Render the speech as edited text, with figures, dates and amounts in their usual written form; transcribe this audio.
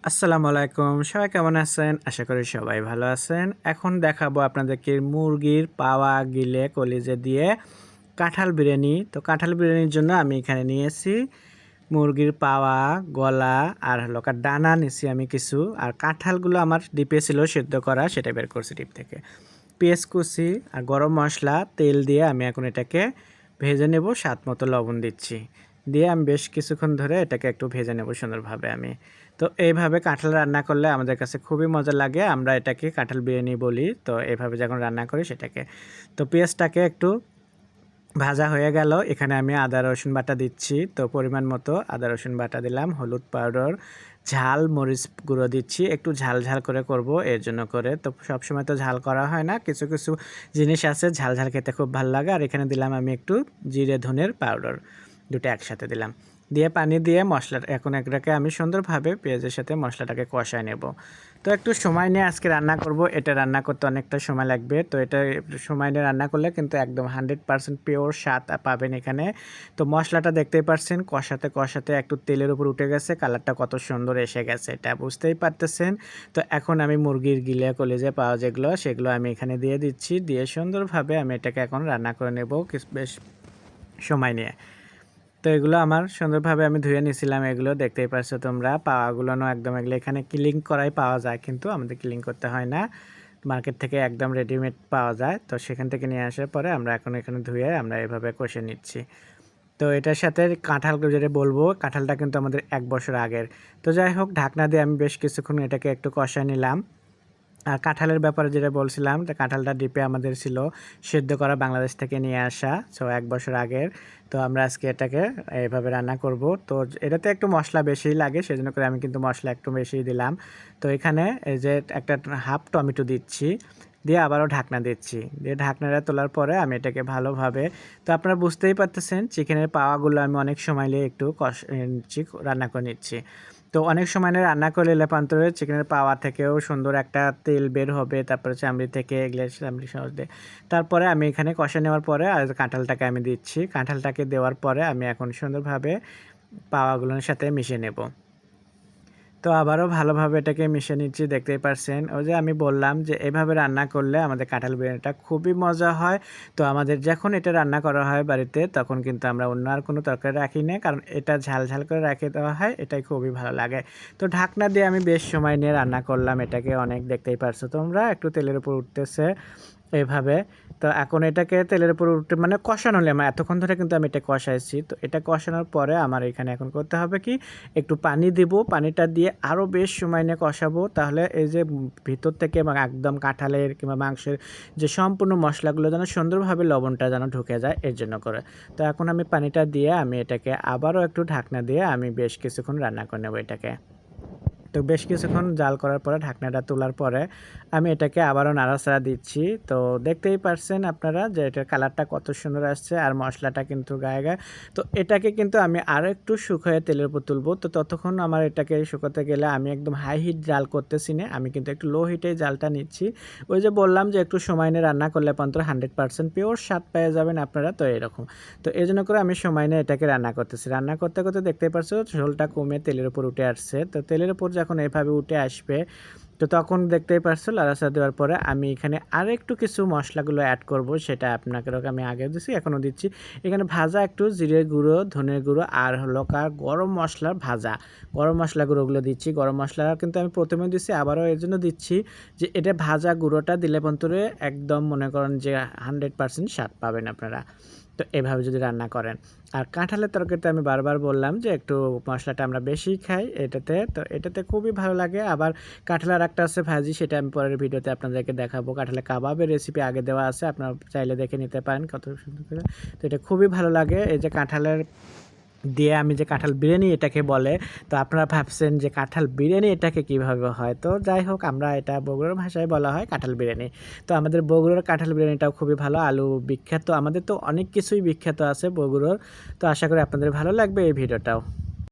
আসসালামু আলাইকুম, সবাই কেমন আছেন? আশা করি সবাই ভালো আছেন। এখন দেখাবো আপনাদেরকে মুরগির পাওয়া, গিলে, কলিজা দিয়ে কাঁঠাল বিরিয়ানি। তো কাঁঠাল বিরিয়ানির জন্য আমি এখানে নিয়েছি মুরগির পাওয়া, গলা আর ডানা নিয়েছি আমি কিছু। আর কাঁঠালগুলো আমার ডিপে ছিল সেদ্ধ করা, সেটা বের করছি ডিপ থেকে। পেঁয়াজ কুচি আর গরম মশলা, তেল দিয়ে আমি এখন এটাকে ভেজে নেব। স্বাদ মতো লবণ দিচ্ছি, দিয়ে আমি বেশ কিছুক্ষণ ধরে এটাকে একটু ভেজে নেব সুন্দরভাবে আমি। তো এইভাবে কাঁঠাল রান্না করলে আমাদের কাছে খুবই মজা লাগে, আমরা এটাকে কাঁঠাল বিরিয়ানি বলি। তো এইভাবে যখন রান্না করি সেটাকে, তো পেঁয়াজটাকে একটু ভাজা হয়ে গেল, এখানে আমি আদা রসুন বাটা দিচ্ছি। তো পরিমাণ মতো আদা রসুন বাটা দিলাম, হলুদ পাউডার, ঝাল মরিচ গুঁড়ো দিচ্ছি। একটু ঝাল ঝাল করে করব এর জন্য করে। তো সবসময় তো ঝাল করা হয় না, কিছু কিছু জিনিস আছে ঝাল ঝাল খেতে খুব ভালো লাগে। আর এখানে দিলাম আমি একটু জিরে ধনের পাউডার, দুটো একসাথে দিলাম। দিয়ে পানি দিয়ে মশলা এখন এটাকে আমি সুন্দরভাবে পেঁয়াজের সাথে মশলাটাকে কষায় নেব। তো একটু সময় নিয়ে আজকে রান্না করব, এটা রান্না করতে অনেকটা সময় লাগবে। তো এটা সময় নিয়ে রান্না করলে কিন্তু একদম 100% পিওর স্বাদ পাবেন এখানে। তো মশলাটা দেখতেই পাচ্ছেন কষাতে কষাতে একটু তেলের উপর উঠে গেছে, কালারটা কত সুন্দর এসে গেছে এটা বুঝতেই পারতেছেন। তো এখন আমি মুরগির গিলে কলিজা পাওয়া যেগুলো সেগুলো আমি এখানে দিয়ে দিচ্ছি, দিয়ে সুন্দরভাবে আমি এটাকে এখন রান্না করে নেব বেশ সময় নিয়ে। তো এগুলো আমার সুন্দরভাবে আমি ধুয়ে নিয়েছিলাম, এগুলো দেখতেই পাচ্ছ তোমরা। পাওয়াগুলো একদম এগুলো এখানে ক্লিন করাই পাওয়া যায়, কিন্তু আমাদের ক্লিন করতে হয় না, মার্কেট থেকে একদম রেডিমেড পাওয়া যায়। তো সেখান থেকে নিয়ে আসার পরে আমরা এখন এখানে ধুয়ে আমরা এভাবে কষে নিচ্ছি। তো এটার সাথে কাঁঠাল যেটা বলবো, কাঁঠালটা কিন্তু আমাদের 1 বছর আগের। তো যাই হোক, ঢাকনা দিয়ে আমি বেশ কিছুক্ষণ এটাকে একটু কষায় নিলাম। আর কাঁঠালের ব্যাপারে যেটা বলছিলাম, তো কাঁঠালটা ডিপে আমাদের ছিল সেদ্ধ করা, বাংলাদেশ থেকে নিয়ে আসা, 1 বছর আগের। তো আমরা আজকে এটাকে এইভাবে রান্না করব। তো এটাতে একটু মশলা বেশিই লাগে, সেজন্য করে আমি কিন্তু মশলা একটু বেশিই দিলাম। তো এখানে এই যে একটা হাফ টমেটো দিচ্ছি, দিয়ে আবারও ঢাকনা দিচ্ছি, দিয়ে ঢাকনাটা তোলার পরে আমি এটাকে ভালোভাবে, তো আপনারা বুঝতেই পারতেছেন চিকেনের পাওয়াগুলো আমি অনেক সময় নিয়ে একটু নিচ্ছি, রান্না করে নিচ্ছি। তো অনেক সময় নিয়ে রান্না করলে লেপান্তরে চিকেনের পাওয়া থেকেও সুন্দর একটা তেল বের হবে, তারপরে চামড়ি থেকে এগুলো চামড়ি সহজ দিয়ে। তারপরে আমি এখানে কষে নেওয়ার পরে আর কাঁঠালটাকে আমি দিচ্ছি, কাঁঠালটাকে দেওয়ার পরে আমি এখন সুন্দরভাবে পাওয়াগুলোর সাথে মিশিয়ে নেব। তো আবারও ভালোভাবে এটাকে মিশিয়ে নিচ্ছি, দেখতেই পারছেন। ওই যে আমি বললাম যে এভাবে রান্না করলে আমাদের কাঁঠাল বিরিয়ানিটা খুবই মজা হয়। তো আমাদের যখন এটা রান্না করা হয় বাড়িতে, তখন কিন্তু আমরা অন্য আর কোনো তরকারি রাখি না, কারণ এটা ঝাল ঝাল করে রেখে দেওয়া হয়, এটাই খুবই ভালো লাগে। তো ঢাকনা দিয়ে আমি বেশ সময় নিয়ে রান্না করলাম এটাকে, অনেক দেখতেই পারছো তোমরা, একটু তেলের উপর উঠতেছে এভাবে। তো এখন এটাকে তেলের উপর উঠে মানে কষানো হলে, আমার এতক্ষণ ধরে কিন্তু আমি এটা কষাইছি। তো এটা কষানোর পরে আমার এখানে এখন করতে হবে কি, একটু পানি দিব, পানিটা দিয়ে আরও বেশ সময় নিয়ে কষাবো। তাহলে এই যে ভিতর থেকে এবং একদম কাঁঠালের কিংবা মাংসের যে সম্পূর্ণ মশলাগুলো যেন সুন্দরভাবে লবণটা যেন ঢুকে যায়, এর জন্য করে। তো এখন আমি পানিটা দিয়ে আমি এটাকে আবারও একটু ঢাকনা দিয়ে আমি বেশ কিছুক্ষণ রান্না করে নেবো এটাকে। তো বেশ কিছুক্ষণ জাল করার পরে ঢাকনাটা তোলার পরে আমি এটাকে আবারও নাড়াচাড়া দিচ্ছি। তো দেখতেই পারছেন আপনারা যে এটার কালারটা কত সুন্দর আসছে, আর মশলাটা কিন্তু গায়ে গায়ে। তো এটাকে কিন্তু আমি আরও একটু শুকিয়ে তেলের উপর তুলবো। তো ততক্ষণ আমার এটাকে শুকোতে গেলে আমি একদম হাই হিট জাল করতেছি না, আমি কিন্তু একটু লো হিটে জালটা নিচ্ছি। ওই যে বললাম যে একটু সময় নিয়ে রান্না করলে পর্যন্ত 100% পিওর স্বাদ পেয়ে যাবেন আপনারা। তো এরকম, তো এই জন্য করে আমি সময় নিয়ে এটাকে রান্না করতেছি। রান্না করতে করতে দেখতেই পাচ্ছ ঝোলটা কমে তেলের উপর উঠে আসছে। তো তেলের উপর যখন এভাবে উঠে আসবে, তো তখন দেখতেই পারছো লাড়াচাড়া দেওয়ার পরে আমি এখানে আরেকটু কিছু মশলাগুলো অ্যাড করব, সেটা আপনাকে আমি আগে দিচ্ছি এখনও দিচ্ছি। এখানে ভাজা একটু জিরে গুঁড়ো, ধনের গুঁড়ো আর গরম মশলার ভাজা গরম মশলা গুঁড়োগুলো দিচ্ছি। গরম মশলা কিন্তু আমি প্রথমে দিচ্ছি, আবারও এর জন্য দিচ্ছি যে এটা ভাজা গুঁড়োটা দিলে পন্তরে একদম মনে করেন যে 100% স্বাদ পাবেন আপনারা, তো এভাবে যদি রান্না করেন। আর কাঁঠালের তরকারিতে আমি বারবার বললাম যে একটু মশলাটা আমরা বেশি খাই এটাতে, তো এটাতে খুবই ভালো লাগে। আবার কাঁঠালের একটা আছে ভাজি, সেটা আমি পরের ভিডিওতে আপনাদেরকে দেখাবো। কাঁঠালের কাবাবের রেসিপি আগে দেওয়া আছে, আপনারা চাইলে দেখে নিতে পারেন কত সুন্দর করে। তো এটা খুবই ভালো লাগে, এই যে কাঁঠালের দিয়ে আমি যে কাঁঠাল বিরিয়ানি এটাকে বলে। তো আপনারা ভাবছেন যে কাঁঠাল বিরিয়ানি এটাকে কীভাবে হয়, তো যাই হোক, আমরা এটা বগুড়ার ভাষায় বলা হয় কাঁঠাল বিরিয়ানি। তো আমাদের বগুড়ার কাঁঠাল বিরিয়ানিটাও খুবই ভালো, আলু বিখ্যাত, আমাদের তো অনেক কিছুই বিখ্যাত আছে বগুড়ার। তো আশা করি আপনাদের ভালো লাগবে এই ভিডিওটাও।